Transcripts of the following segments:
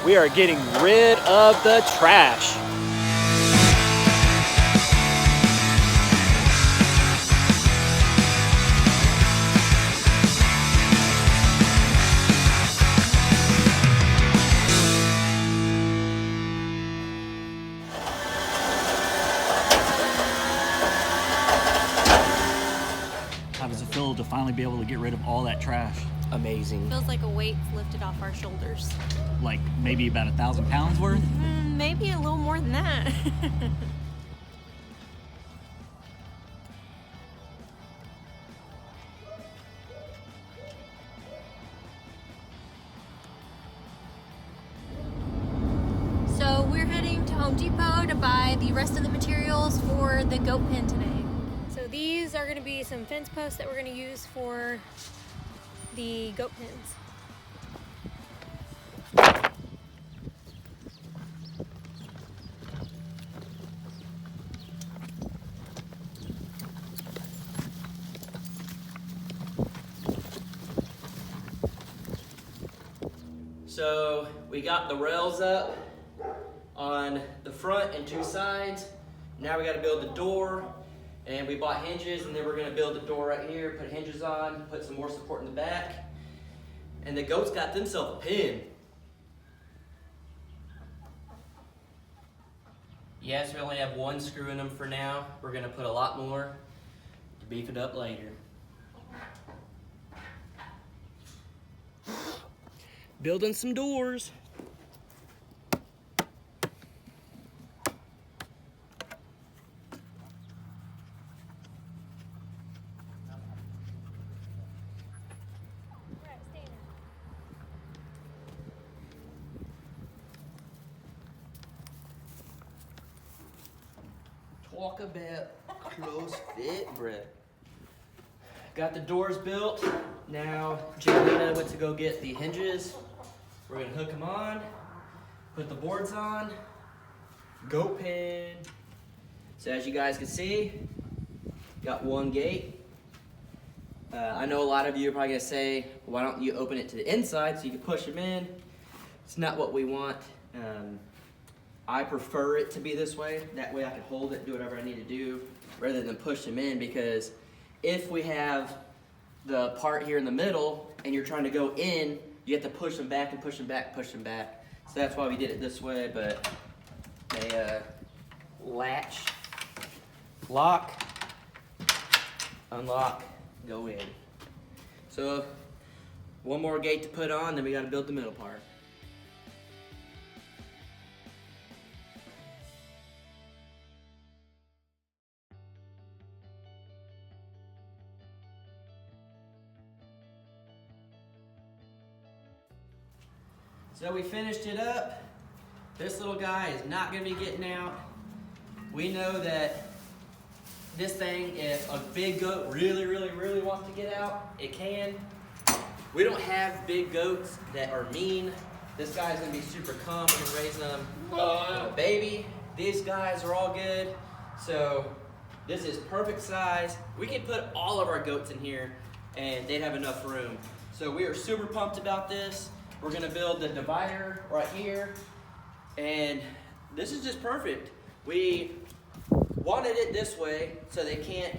We are getting rid of the trash. How does it feel to finally be able to get rid of all that trash? Amazing. Feels like a weight's lifted off our shoulders. Like maybe about 1,000 pounds worth? Maybe a little more than that. So we're heading to Home Depot to buy the rest of the materials for the goat pen today. So these are going to be some fence posts that we're going to use for the goat pens. So we got the rails up on the front and two sides. Now we got to build the door, and we bought hinges, and then we're going to build the door right here, put hinges on, put some more support in the back. And the goats got themselves a pen. Yes, we only have one screw in them for now. We're going to put a lot more to beef it up later. Building some doors. Talk about close fit, Brett. Got the doors built. Now Jelena went to go get the hinges. We're gonna hook them on, put the boards on, goat pen. So as you guys can see, got one gate. I know a lot of you are probably gonna say, why don't you open it to the inside so you can push them in? It's not what we want. I prefer it to be this way. That way I can hold it, do whatever I need to do, rather than push them in, because if we have the part here in the middle and you're trying to go in, you have to push them back and push them back, push them back. So that's why we did it this way, but they latch, lock, unlock, go in. So one more gate to put on, then we gotta build the middle part. So we finished it up. This little guy is not gonna be getting out. We know that this thing, if a big goat really wants to get out, it can. We don't have big goats that are mean. This guy's gonna be super calm and raise them a baby. These guys are all good. So this is perfect size. We can put all of our goats in here and they'd have enough room. So we are super pumped about this. We're gonna build the divider right here, and this is just perfect. We wanted it this way so they can't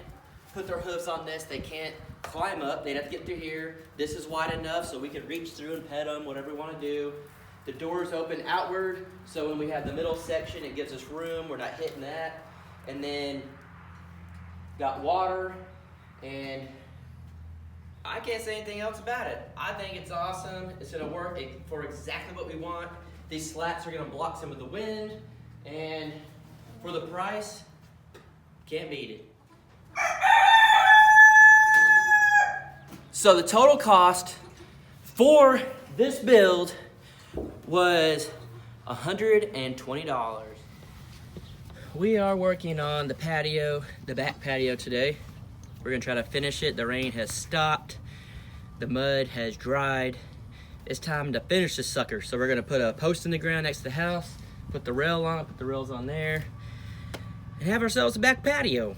put their hooves on this, they can't climb up, they'd have to get through here. This is wide enough so we can reach through and pet them, whatever we wanna do. The doors open outward, so when we have the middle section, it gives us room, we're not hitting that. And then got water, and I can't say anything else about it. I think it's awesome. It's gonna work for exactly what we want. These slats are gonna block some of the wind, and for the price, can't beat it. So the total cost for this build was $120. We are working on the patio, the back patio today. We're gonna try to finish it. The rain has stopped. The mud has dried. It's time to finish this sucker. So we're gonna put a post in the ground next to the house, put the rail on, put the rails on there, and have ourselves a back patio.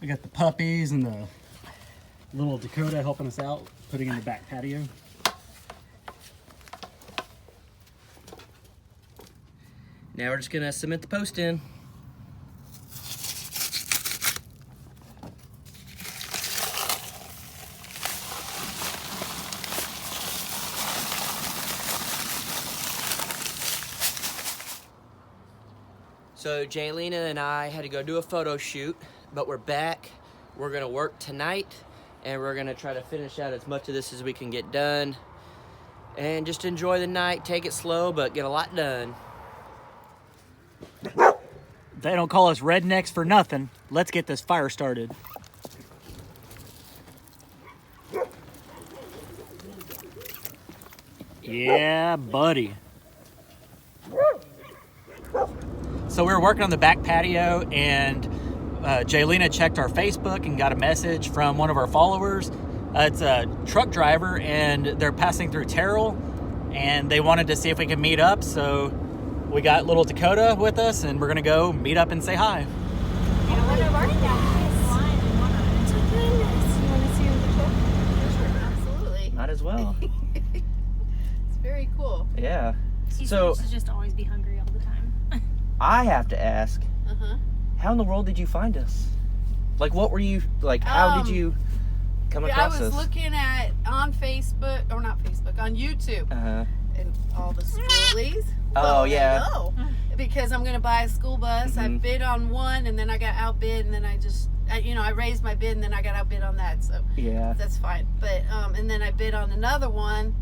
We got the puppies and the little Dakota helping us out, putting in the back patio. Now we're just gonna cement the post in. So Jaylena and I had to go do a photo shoot, but we're back. We're gonna work tonight, and we're gonna try to finish out as much of this as we can get done. And just enjoy the night, take it slow, but get a lot done. They don't call us rednecks for nothing. Let's get this fire started. Yeah, buddy. So we were working on the back patio, and Jaylena checked our Facebook and got a message from one of our followers. It's a truck driver, and they're passing through Terrell, and they wanted to see if we could meet up. So we got little Dakota with us, and we're gonna go meet up and say hi. Absolutely. Might as well. It's very cool. Yeah. He So seems to just always be hungry all the time. I have to ask, how in the world did you find us? Like, what were you, like, how did you come across us? I was looking at, on Facebook, or not Facebook, on YouTube, and all the schoolies. Oh, yeah. Because I'm going to buy a school bus. I bid on one, and then I got outbid, and then I raised my bid, and then I got outbid on that, so Yeah. that's fine. But, and then I bid on another one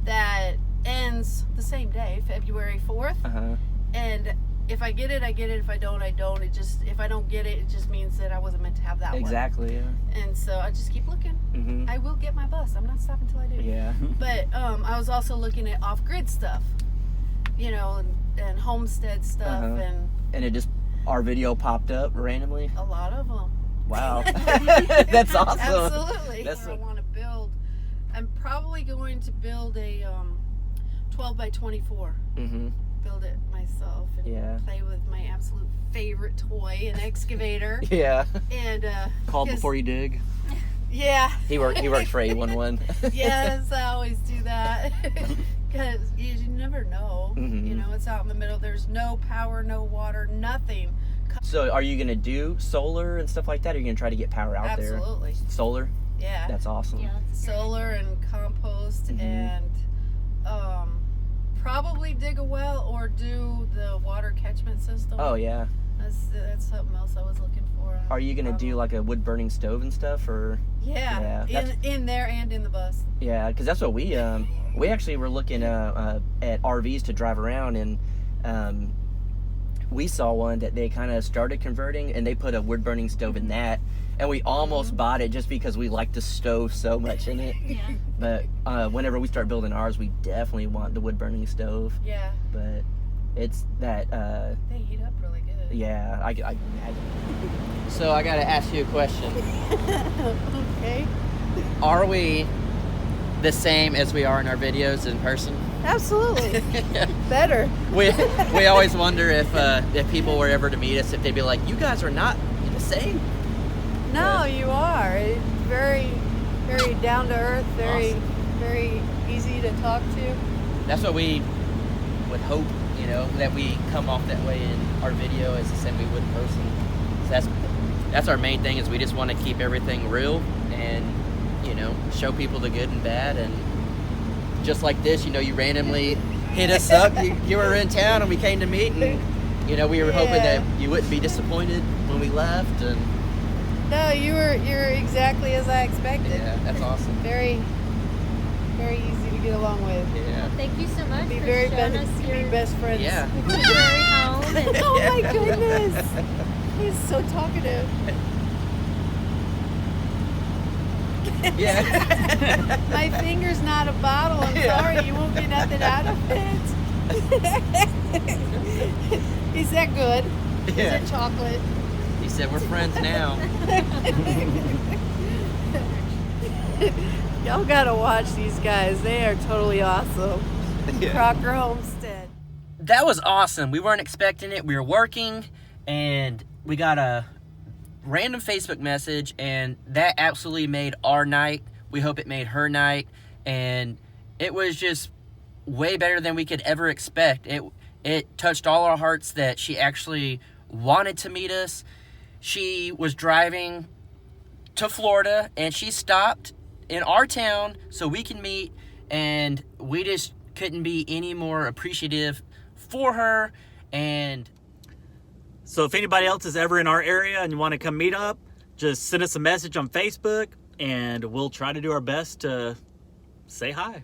that ends the same day, February 4th. And if I get it, I get it. If I don't, I don't. If I don't get it, it just means that I wasn't meant to have that one. Exactly, yeah. And so I just keep looking. I will get my bus. I'm not stopping until I do. Yeah. But I was also looking at off-grid stuff, you know, and homestead stuff, And it just, our video popped up randomly? a lot of them. Wow. That's awesome. Absolutely. That's I want to build. I'm probably going to build a 12 by 24. Build it myself and play with my absolute favorite toy, an excavator. Yeah. And Call before you dig. Yeah. He works for 811. Yes, I always do that. Because you never know. You know, it's out in the middle. There's no power, no water, nothing. So are you going to do solar and stuff like that? Or are you going to try to get power out there? Absolutely. Solar? Yeah. That's awesome. Yeah, that's great. Solar and compost and probably dig a well or do the water catchment system. Oh, yeah. That's something else I was looking for. Are you going to do like a wood burning stove and stuff, or? Yeah, in there and in the bus. Yeah, because that's what we actually were looking at RVs to drive around, and we saw one that they kind of started converting, and they put a wood burning stove in that, and we almost bought it just because we like the stove so much in it. Yeah. But whenever we start building ours, we definitely want the wood burning stove. Yeah. But it's that. They heat up really good. Yeah, I imagine. So I gotta ask you a question. Okay. Are we the same as we are in our videos in person? Absolutely. Better. We always wonder if people were ever to meet us, if they'd be like, "You guys are not the same." No, you are. It's very, very down to earth. Very, Awesome. very easy to talk to. That's what we would hope, you know, that we come off that way in our video as the same we would in person. So that's our main thing, is we just want to keep everything real and, you know, show people the good and bad. And just like this, you know, you randomly hit us up. You were in town and we came to meet, and, you know, we were hoping that you wouldn't be disappointed when we left. And No, you're exactly as I expected. yeah, that's awesome. Very, very easy to get along with. Yeah. Thank you so much Be for very showing us be your best friends. Yeah. temporary home. And Oh my goodness. He's so talkative. Yeah. My finger's not a bottle. I'm sorry, you won't get nothing out of it. Is that good? Yeah. Is it chocolate? He said we're friends now. Y'all gotta watch these guys. They are totally awesome. Yeah. Crocker Homestead. That was awesome. We weren't expecting it. We were working, and we got a random Facebook message, and that absolutely made our night. We hope it made her night, and it was just way better than we could ever expect. It touched all our hearts that she actually wanted to meet us. She was driving to Florida, and she stopped in our town so we can meet, and we just couldn't be any more appreciative for her. And so if anybody else is ever in our area and you want to come meet up, just send us a message on Facebook, and we'll try to do our best to say hi.